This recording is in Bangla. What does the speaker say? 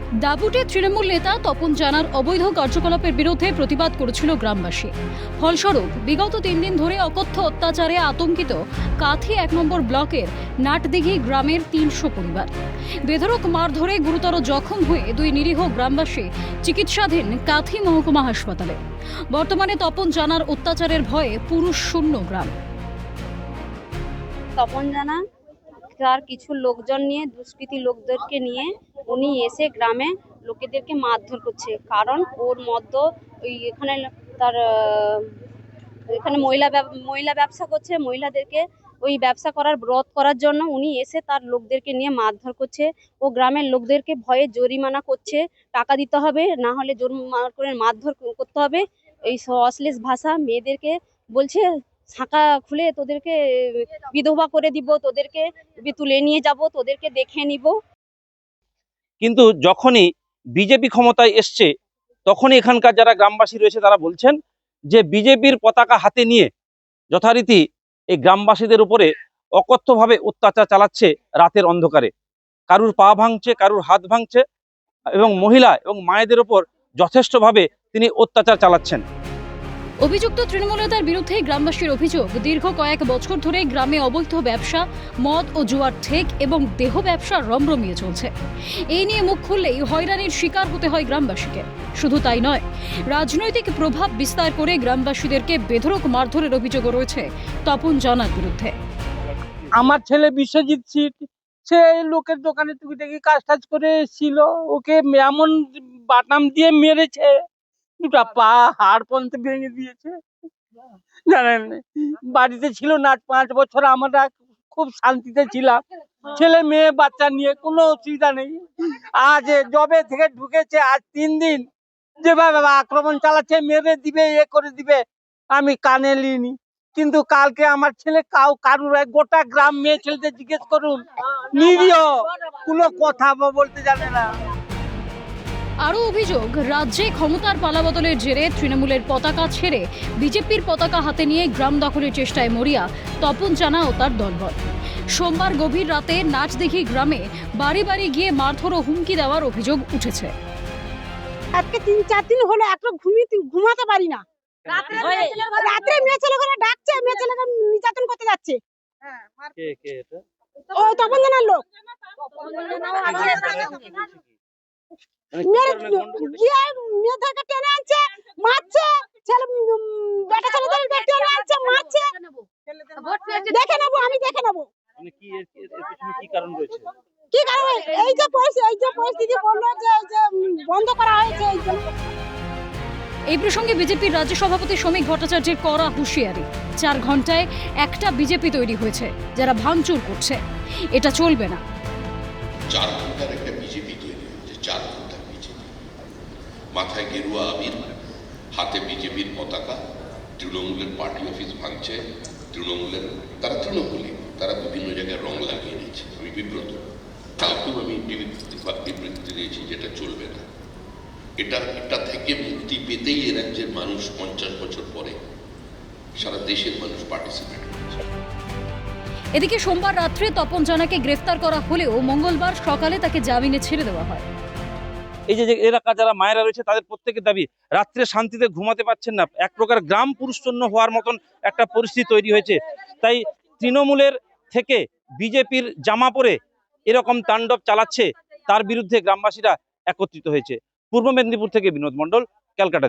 দাপুটে তৃণমূল নেতা তপন জানার অবৈধ কার্যকলাপের বিরুদ্ধে প্রতিবাদ করেছিল গ্রামবাসী। ফলস্বরূপ বিগত 3 দিন ধরে অকথ্য অত্যাচারে আতঙ্কিত কাথি 1 নম্বর ব্লকের নাটদিঘি গ্রামের 300 পরিবার। বেধড়ক মারধরে গুরুতর জখম হয়ে 2 নিরীহ গ্রামবাসী চিকিৎসাধীন কাথি মহকুমা হাসপাতালে। বর্তমানে তপন জানার অত্যাচারের ভয়ে পুরুষ শূন্য গ্রাম। তপন জানা তার কিছু লোকজন নিয়ে, দুষ্কৃতী লোকদেরকে নিয়ে উনি এসে গ্রামে লোকেদেরকে মারধর করছে। কারণ ওর মধ্যে ওই তার এখানে মহিলা ব্যবসা করছে। মহিলাদেরকে ওই ব্যবসা রোধ করার জন্য উনি এসে তার লোকদেরকে নিয়ে মারধর করছে। ও গ্রামের লোকদেরকে ভয়ে জরিমানা করছে, টাকা দিতে হবে, না হলে জরিমানা করে মারধর করতে হবে। এই অশ্লীল ভাষা, মেয়েদেরকে বলছে শাঁখা খুলে তোদেরকে বিধবা করে দিব, তোদেরকে তুলে নিয়ে যাব, তোদেরকে দেখে নিব। কিন্তু যখনই বিজেপি ক্ষমতায় এসছে তখনই এখানকার যারা গ্রামবাসী রয়েছে তারা বলছেন যে বিজেপির পতাকা হাতে নিয়ে যথারীতি এই গ্রামবাসীদের উপরে অকথ্যভাবে অত্যাচার চালাচ্ছে রাতের অন্ধকারে। কারুর পা ভাঙছে, কারুর হাত ভাঙছে এবং মহিলা এবং মায়েদের উপর যথেষ্টভাবে তিনি অত্যাচার চালাচ্ছেন। অভিযুক্ত তৃণমূল নেতার বিরুদ্ধে গ্রামবাসীর অভিযোগ, দীর্ঘ কয়েক বছর ধরে গ্রামে অবৈধ ব্যবসা, মদ ও জুয়ার ঠেক এবং দেহ ব্যবসা রমরমিয়ে চলছে। এই নিয়ে মুখ খুললেই হয়রানির শিকার হতে হয় গ্রামবাসীকে। শুধু তাই নয়, রাজনৈতিক প্রভাব বিস্তার করে গ্রামবাসীদেরকে বেধড়ক মারধরের অভিযোগও রয়েছে তপন জানার বিরুদ্ধে। আমার ছেলে বিশ্বজিৎ সিট, সে লোকের দোকানে টুকিটাকি কাজ টাজ করে এসেছিল, ওকে এমন বাটাম দিয়ে মেরেছে, দুটা পা হাড় পর্যন্ত ভেঙে দিয়েছে। জানেন, বাড়িতে ছিল না 5 বছর, আমরা খুব শান্তিতে ছিলাম, ছেলে মেয়ে বাচ্চা নিয়ে কোনো অসুবিধা নেই। আজ জবে থেকে ঢুকেছে, আজ 3 দিন যেভাবে আক্রমণ চালাচ্ছে, মেরে দিবে, করে দিবে, আমি কানে নিইনি। কিন্তু কালকে আমার ছেলে কারুর গোটা গ্রাম মেয়ে ছেলেদের জিজ্ঞেস করুন, নিরীহ, কোনো কথা বলতে জানে না। আরও অভিযোগ, রাজ্যে ক্ষমতার পালাবদলের জেরে তৃণমূলের পতাকা ছেড়ে বিজেপির পতাকা হাতে নিয়ে গ্রাম দখলের চেষ্টায় মরিয়া তপন জানা ও তার দলবল। সোমবার গভীর রাতে নাচদিঘি গ্রামে বাড়ি বাড়ি গিয়ে মারধর ও হুমকি দেওয়ার অভিযোগ উঠেছে। আজকে 3-4 দিন হলো একটু ঘুমাতে পারি না। রাত্রে মেয়ে ছেলেগুলো ডাকছে, মেয়ে ছেলেকে নির্যাতন করতে যাচ্ছে। ও তপন জানার লোক মেয়েদেরকে টেনে আনছে, মারছে, বেটা ছেলেদেরকে টেনে আনছে, মারছে। দেখে নেবো, আমি দেখে নেবো। কি কারণ? এই যে পরিস্থিতি বললো যে বন্ধ করা হয়েছে। এই প্রসঙ্গে বিজেপির রাজ্য সভাপতি শ্রমিক ভট্টাচার্যের কড়া হুঁশিয়ারি। 4 ঘন্টায় একটা বিজেপি তৈরি হয়েছে যারা ভাঙচুর করছে, এটা চলবে না। 4 ঘন্টার একটা বিজেপি তৈরি হয়েছে, 4 ঘন্টার বিজেপি, মাথায় গেরুয়া আবির, হাতে বিজেপির পতাকা, তৃণমূলের পার্টি অফিস ভাঙছে, তারা বিভিন্ন জায়গায় রং লাগিয়ে নিয়েছে। আমি বিব্রত। কালকেও আমি বিবৃতি দিয়েছি যেটা চলবে না। এটা থেকে মুক্তি পেতেই এ রাজ্যের মানুষ 50 বছর পরে সারা দেশের মানুষ পার্টিসিপেট করছে। এদিকে সোমবার রাত্রে তপন জানাকে গ্রেফতার করা হলেও মঙ্গলবার সকালে তাকে জামিনে ছেড়ে দেওয়া হয়। এই যে এলাকা যারা মায়েরা রয়েছে তাদের প্রত্যেকের দাবি, রাত্রে শান্তিতে ঘুমাতে পারছেন না। এক প্রকার গ্রাম পুরুষশূন্য হওয়ার মতন একটা পরিস্থিতি তৈরি হয়েছে। তাই তৃণমূলের থেকে বিজেপির জামা পরে এরকম তাণ্ডব চালাচ্ছে, তার বিরুদ্ধে গ্রামবাসীরা একত্রিত হয়েছে। পূর্ব মেদিনীপুর থেকে বিনোদ মণ্ডল, ক্যালকাটা।